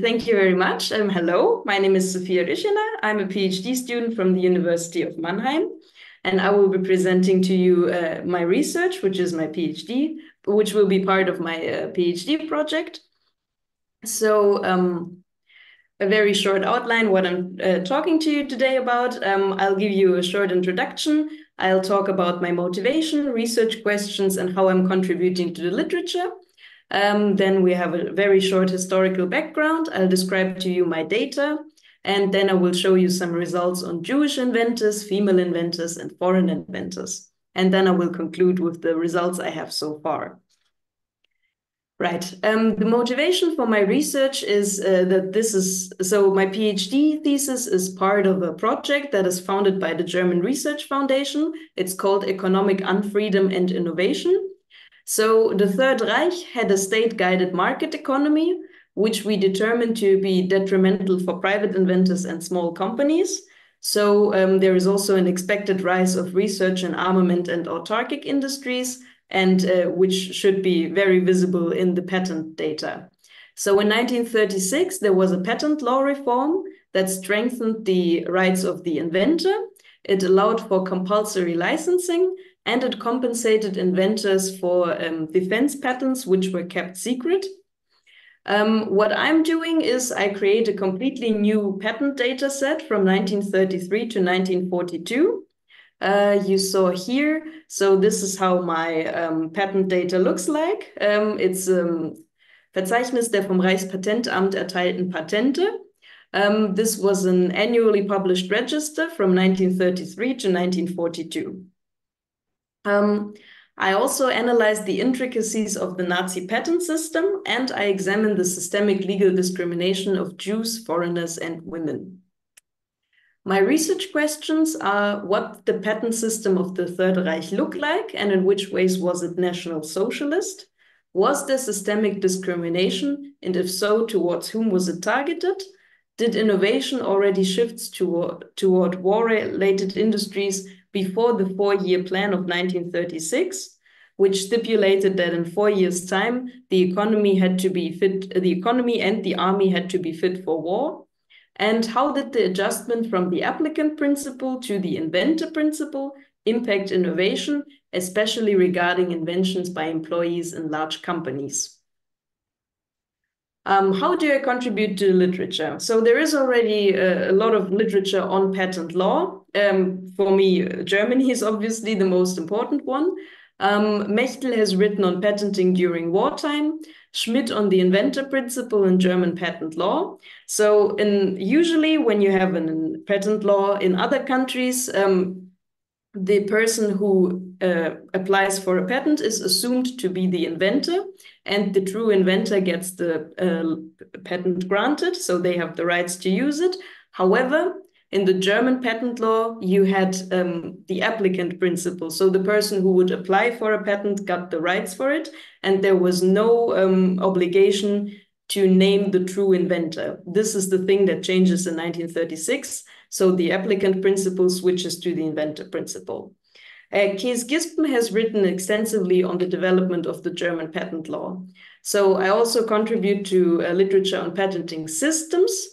Thank you very much. Hello, my name is Sophia Rishyna. I'm a PhD student from the University of Mannheim, and I will be presenting to you my research, which is my PhD, which will be part of my PhD project. So a very short outline, what I'm talking to you today about. I'll give you a short introduction. I'll talk about my motivation, research questions, and how I'm contributing to the literature. Then we have a very short historical background. I'll describe to you my data, and then I will show you some results on Jewish inventors, female inventors, and foreign inventors. And then I will conclude with the results I have so far. Right. The motivation for my research is so my PhD thesis is part of a project that is founded by the German Research Foundation. It's called Economic Unfreedom and Innovation. So the Third Reich had a state-guided market economy, which we determined to be detrimental for private inventors and small companies. So there is also an expected rise of research in armament and autarkic industries, and which should be very visible in the patent data. So in 1936, there was a patent law reform that strengthened the rights of the inventor. It allowed for compulsory licensing, and it compensated inventors for defense patents, which were kept secret. What I'm doing is I create a completely new patent data set from 1933 to 1942. You saw here, so this is how my patent data looks like. It's Verzeichnis der vom Reichspatentamt erteilten Patente. This was an annually published register from 1933 to 1942. I also analyzed the intricacies of the Nazi patent system, and I examined the systemic legal discrimination of Jews, foreigners, and women. My research questions are what the patent system of the Third Reich looked like, and in which ways was it National Socialist? Was there systemic discrimination, and if so, towards whom was it targeted? Did innovation already shift toward war-related industries before the 4-year plan of 1936, which stipulated that in 4 years' time, the economy and the army had to be fit for war? And how did the adjustment from the applicant principle to the inventor principle impact innovation, especially regarding inventions by employees in large companies? How do I contribute to literature? So there is already a lot of literature on patent law. For me, Germany is obviously the most important one. Mechtel has written on patenting during wartime, Schmidt on the inventor principle in German patent law. So usually when you have a patent law in other countries, the person who applies for a patent is assumed to be the inventor, and the true inventor gets the patent granted, so they have the rights to use it. However, in the German patent law, you had the applicant principle. So the person who would apply for a patent got the rights for it, and there was no obligation to name the true inventor. This is the thing that changes in 1936. So the applicant principle switches to the inventor principle. Kees Gispen has written extensively on the development of the German patent law. So I also contribute to literature on patenting systems.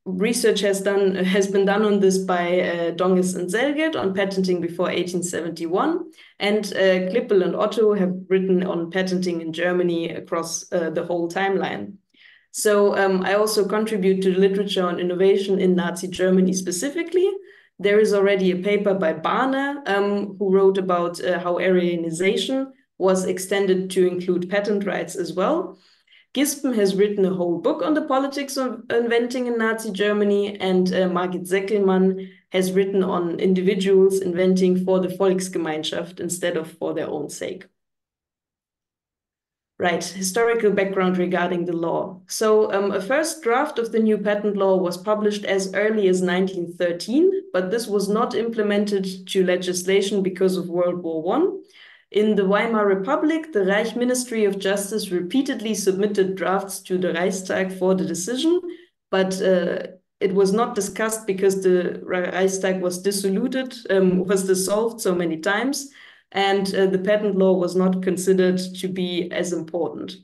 Research has been done on this by Donges and Selgert on patenting before 1871, and Klippel and Otto have written on patenting in Germany across the whole timeline. So I also contribute to the literature on innovation in Nazi Germany specifically. There is already a paper by Barner who wrote about how Aryanization was extended to include patent rights as well. Gispen has written a whole book on the politics of inventing in Nazi Germany, and Margit Seckelmann has written on individuals inventing for the Volksgemeinschaft instead of for their own sake. Right, historical background regarding the law. So a first draft of the new patent law was published as early as 1913, but this was not implemented to legislation because of World War I. In the Weimar Republic, the Reich Ministry of Justice repeatedly submitted drafts to the Reichstag for the decision, but it was not discussed because the Reichstag was dissolved so many times, and the patent law was not considered to be as important.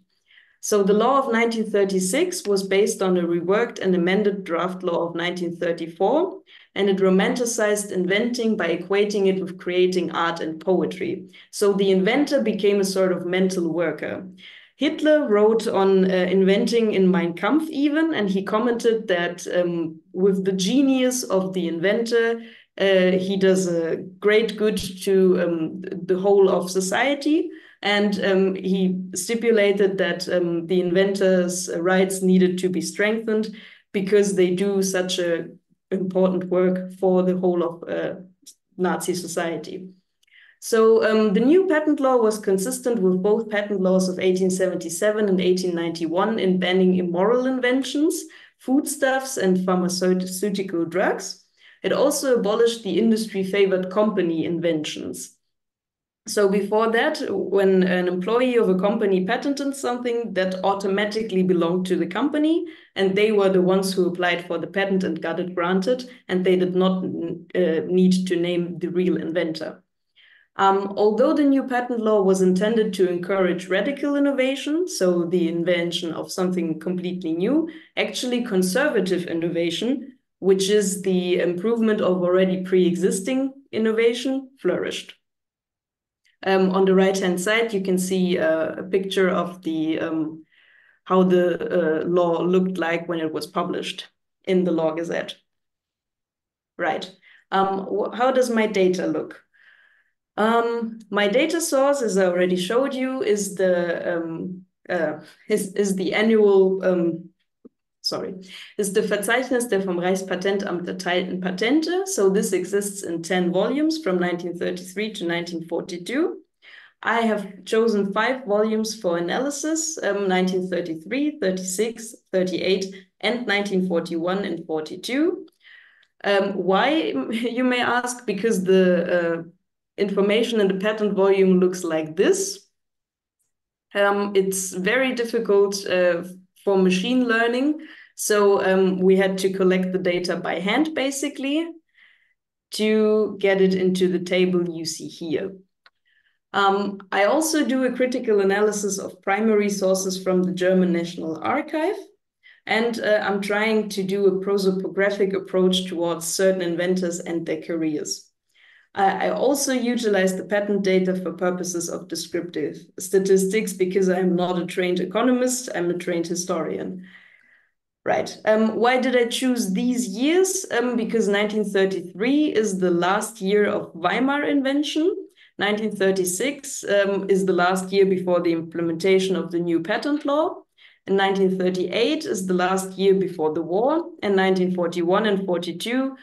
So the law of 1936 was based on a reworked and amended draft law of 1934, and it romanticized inventing by equating it with creating art and poetry. So the inventor became a sort of mental worker. Hitler wrote on inventing in Mein Kampf even, and he commented that with the genius of the inventor, he does a great good to the whole of society. And he stipulated that the inventors' rights needed to be strengthened because they do such a important work for the whole of Nazi society. So the new patent law was consistent with both patent laws of 1877 and 1891 in banning immoral inventions, foodstuffs, and pharmaceutical drugs. It also abolished the industry-favored company inventions. So before that, when an employee of a company patented something, that automatically belonged to the company, and they were the ones who applied for the patent and got it granted, and they did not need to name the real inventor. Although the new patent law was intended to encourage radical innovation, so the invention of something completely new, actually conservative innovation, which is the improvement of already pre-existing innovation, flourished. On the right-hand side, you can see a picture of the how the law looked like when it was published in the Law Gazette. Right. How does my data look? My data source, as I already showed you, is the annual ist the Verzeichnis der vom Reichspatentamt erteilten Patente. So this exists in 10 volumes from 1933 to 1942. I have chosen 5 volumes for analysis, 1933, 36, 38, and 1941 and 42. Why, you may ask? Because the information in the patent volume looks like this. It's very difficult for machine learning. So we had to collect the data by hand, basically, to get it into the table you see here. I also do a critical analysis of primary sources from the German National Archive. And I'm trying to do a prosopographic approach towards certain inventors and their careers. I also utilize the patent data for purposes of descriptive statistics because I'm not a trained economist, I'm a trained historian. Right. Why did I choose these years? Because 1933 is the last year of Weimar invention. 1936 is the last year before the implementation of the new patent law. And 1938 is the last year before the war. And 1941 and 42,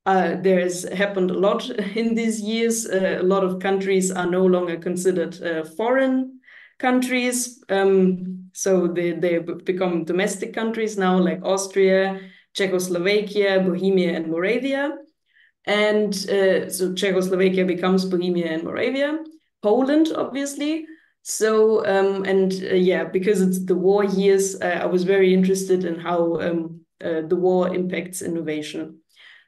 there has happened a lot in these years. A lot of countries are no longer considered foreign countries. So they become domestic countries now, like Austria, Czechoslovakia, Bohemia, and Moravia. And so Czechoslovakia becomes Bohemia and Moravia. Poland, obviously. So, yeah, because it's the war years, I was very interested in how the war impacts innovation.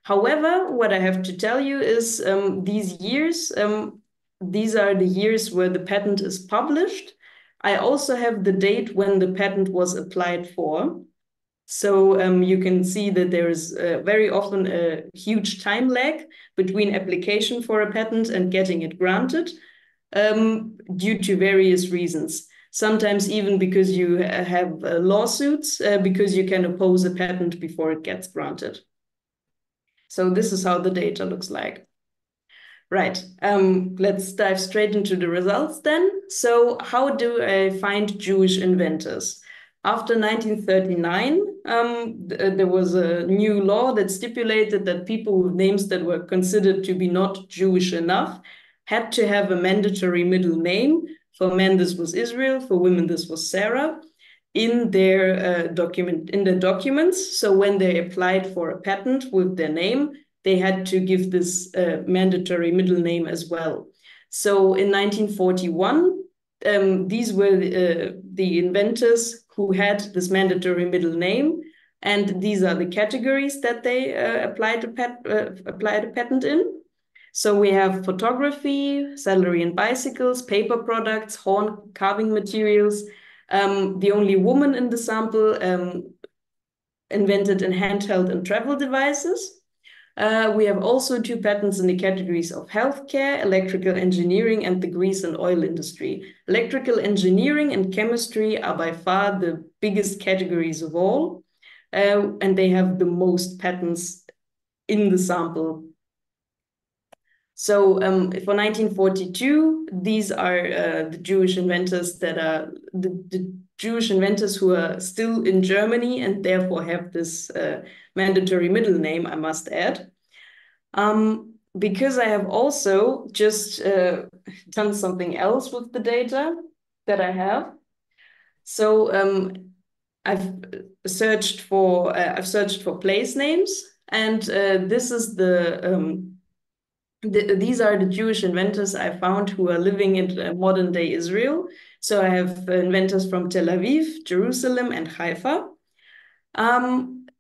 However, what I have to tell you is these years, these are the years where the patent is published. I also have the date when the patent was applied for. So you can see that there is very often a huge time lag between application for a patent and getting it granted due to various reasons. Sometimes even because you have lawsuits, because you can oppose a patent before it gets granted. So this is how the data looks like. Right, let's dive straight into the results then. So how do I find Jewish inventors? After 1939, there was a new law that stipulated that people with names that were considered to be not Jewish enough had to have a mandatory middle name. For men, this was Israel. For women, this was Sarah. In their documents. So when they applied for a patent with their name, they had to give this mandatory middle name as well. So in 1941, these were the inventors who had this mandatory middle name, and these are the categories that they applied a patent in. So we have photography, saddlery and bicycles, paper products, horn carving materials, The only woman in the sample invented in handheld and travel devices. We have also 2 patents in the categories of healthcare, electrical engineering, and the grease and oil industry. Electrical engineering and chemistry are by far the biggest categories of all, and they have the most patents in the sample. So for 1942, these are the Jewish inventors that are the Jewish inventors who are still in Germany and therefore have this mandatory middle name, I must add. Because I have also just done something else with the data that I have. So I've searched for place names, and this is these are the Jewish inventors I found who are living in modern day Israel. So I have inventors from Tel Aviv, Jerusalem, and Haifa.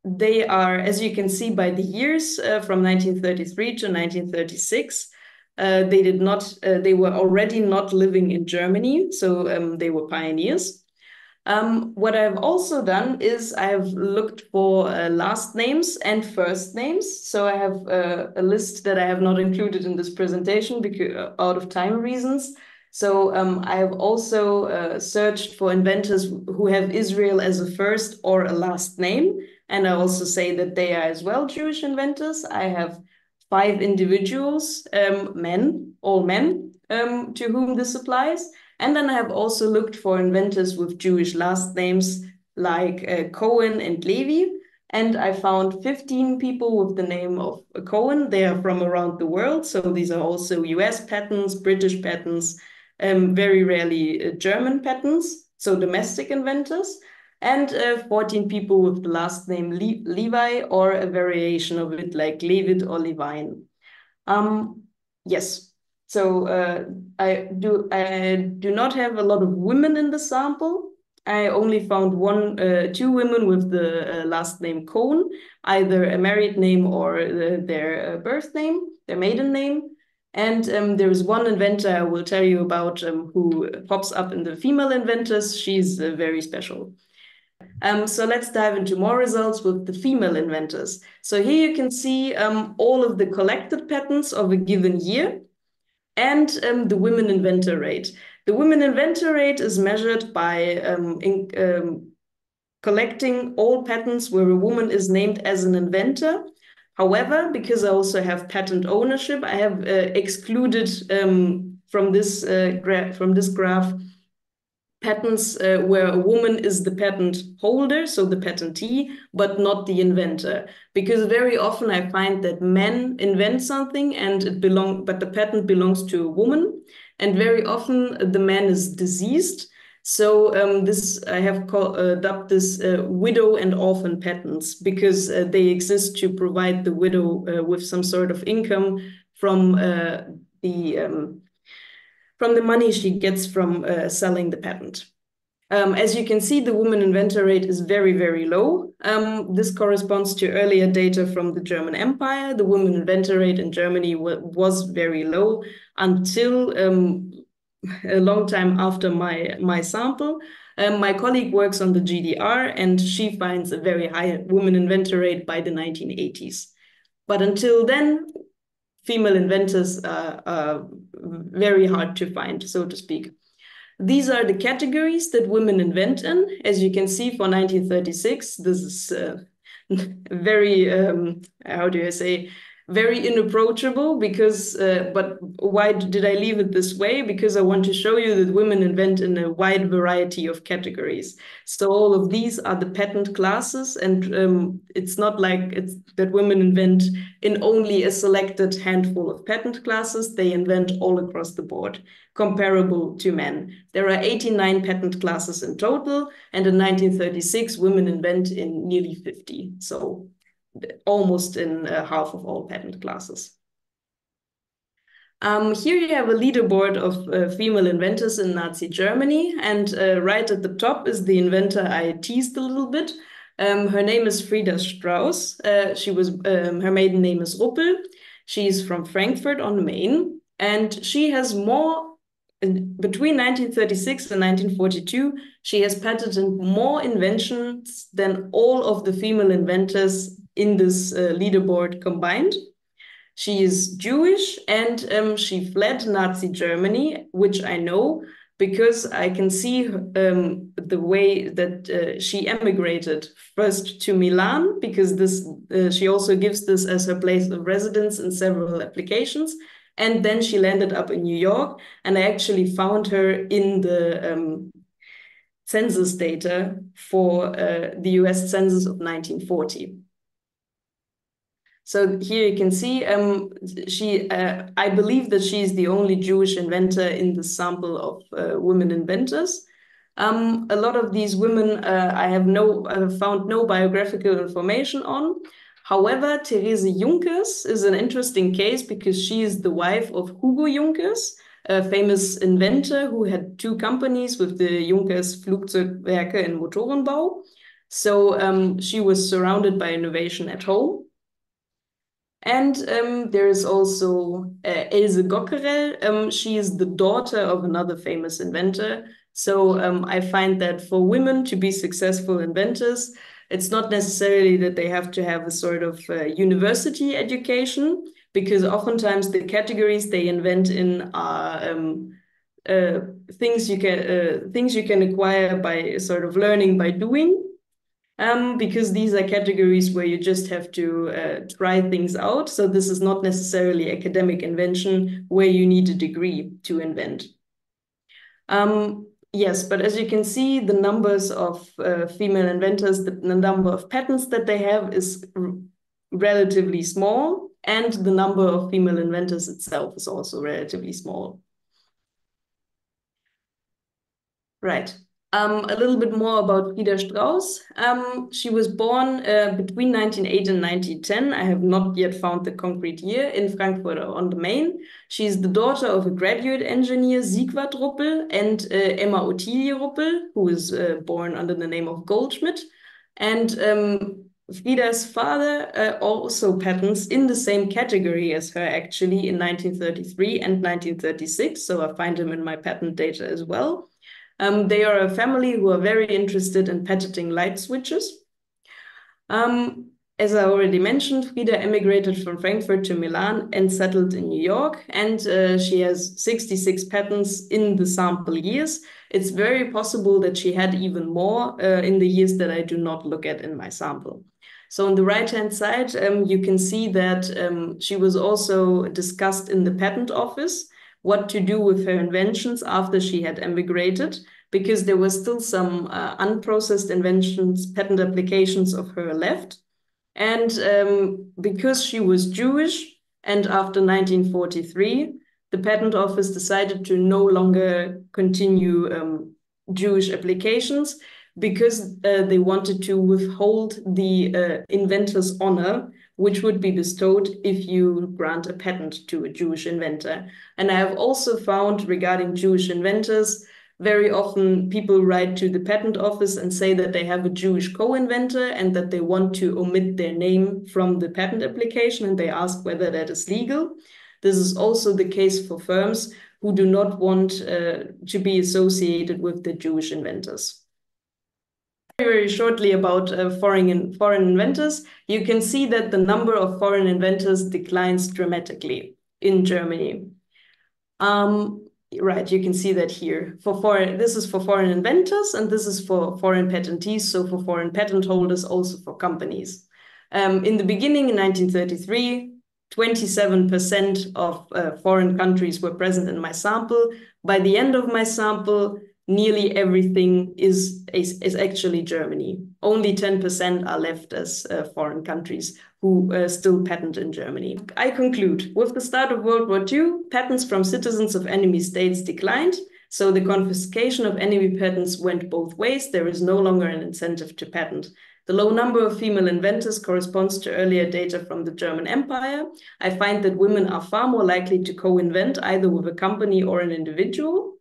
They are, as you can see by the years, from 1933 to 1936. They were already not living in Germany, so they were pioneers. What I've also done is I've looked for last names and first names. So I have a list that I have not included in this presentation because out of time reasons. So I have also searched for inventors who have Israel as a first or a last name. And I also say that they are as well Jewish inventors. I have 5 individuals, all men, to whom this applies. And then I have also looked for inventors with Jewish last names like Cohen and Levy. And I found 15 people with the name of Cohen. They are from around the world. So these are also US patents, British patents, very rarely German patents, so domestic inventors. And 14 people with the last name Levi or a variation of it like Levid or Levine. Yes. So I do not have a lot of women in the sample. I only found 2 women with the last name Cohn, either a married name or their birth name, their maiden name. And there is one inventor I will tell you about who pops up in the female inventors. She's very special. So let's dive into more results with the female inventors. So here you can see all of the collected patents of a given year and the women inventor rate. The women inventor rate is measured by collecting all patents where a woman is named as an inventor. However, because I also have patent ownership, I have excluded from this graph patents where a woman is the patent holder, so the patentee, but not the inventor. Because very often I find that men invent something and but the patent belongs to a woman, and very often the man is deceased. So I have dubbed this widow and orphan patents because they exist to provide the widow with some sort of income from the money she gets from selling the patent. As you can see, the woman inventor rate is very, very low. This corresponds to earlier data from the German Empire. The woman inventor rate in Germany was very low until a long time after my sample. My colleague works on the GDR and she finds a very high woman inventor rate by the 1980s. But until then, female inventors are very hard to find, so to speak. These are the categories that women invent in. As you can see, for 1936, this is very, how do I say, very inapproachable because, but why did I leave it this way? Because I want to show you that women invent in a wide variety of categories. So all of these are the patent classes, and it's not like that women invent in only a selected handful of patent classes. They invent all across the board, comparable to men. There are 89 patent classes in total, and in 1936, women invent in nearly 50. So almost in half of all patent classes. Here you have a leaderboard of female inventors in Nazi Germany, and right at the top is the inventor I teased a little bit. Her name is Frieda Strauss. Her maiden name is Ruppel. She's from Frankfurt on the Main, and she has more between 1936 and 1942, she has patented more inventions than all of the female inventors in this leaderboard combined. She is Jewish, and she fled Nazi Germany, which I know because I can see the way that she emigrated first to Milan, because she also gives this as her place of residence in several applications. And then she landed up in New York, and I actually found her in the census data for the US Census of 1940. So here you can see I believe that she is the only Jewish inventor in the sample of women inventors. A lot of these women I have found no biographical information on. However, Therese Junkers is an interesting case because she is the wife of Hugo Junkers, a famous inventor who had two companies with the Junkers Flugzeugwerke and Motorenbau. So she was surrounded by innovation at home. And there is also Else Gockerel. She is the daughter of another famous inventor. So I find that for women to be successful inventors, it's not necessarily that they have to have a sort of university education, because oftentimes the categories they invent in are things you can acquire by sort of learning by doing. Because these are categories where you just have to try things out. So this is not necessarily academic invention where you need a degree to invent. Yes, but as you can see, the numbers of female inventors, the number of patents that they have is relatively small, and the number of female inventors itself is also relatively small. Right. A little bit more about Frida Strauss. She was born between 1908 and 1910. I have not yet found the concrete year, in Frankfurt on the Main. She is the daughter of a graduate engineer, Sigvard Ruppel, and Emma Ottilie Ruppel, who was born under the name of Goldschmidt. And Frida's father also patents in the same category as her, actually, in 1933 and 1936. So I find him in my patent data as well. They are a family who are very interested in patenting light switches. As I already mentioned, Frida emigrated from Frankfurt to Milan and settled in New York, and she has 66 patents in the sample years. It's very possible that she had even more in the years that I do not look at in my sample. So on the right-hand side, you can see that she was also discussed in the patent office what to do with her inventions after she had emigrated, because there were still some unprocessed inventions, patent applications of her left. And because she was Jewish, and after 1943, the patent office decided to no longer continue Jewish applications, because they wanted to withhold the inventor's honor, which would be bestowed if you grant a patent to a Jewish inventor. And I have also found, regarding Jewish inventors, very often people write to the patent office and say that they have a Jewish co-inventor and that they want to omit their name from the patent application, and they ask whether that is legal. This is also the case for firms who do not want to be associated with the Jewish inventors. Very shortly about foreign inventors, you can see that the number of foreign inventors declines dramatically in Germany. Right, you can see that here. This is for foreign inventors, and this is for foreign patentees, so for foreign patent holders, also for companies. In the beginning, in 1933, 27% of foreign countries were present in my sample. By the end of my sample, nearly everything is actually Germany. Only 10% are left as foreign countries who still patent in Germany. I conclude, with the start of World War II, patents from citizens of enemy states declined, so the confiscation of enemy patents went both ways. There is no longer an incentive to patent. The low number of female inventors corresponds to earlier data from the German Empire. I find that women are far more likely to co-invent, either with a company or an individual.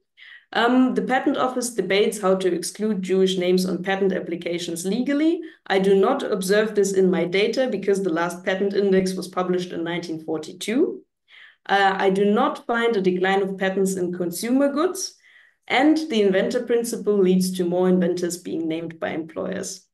The Patent Office debates how to exclude Jewish names on patent applications legally. I do not observe this in my data because the last patent index was published in 1942. I do not find a decline of patents in consumer goods, and the inventor principle leads to more inventors being named by employers.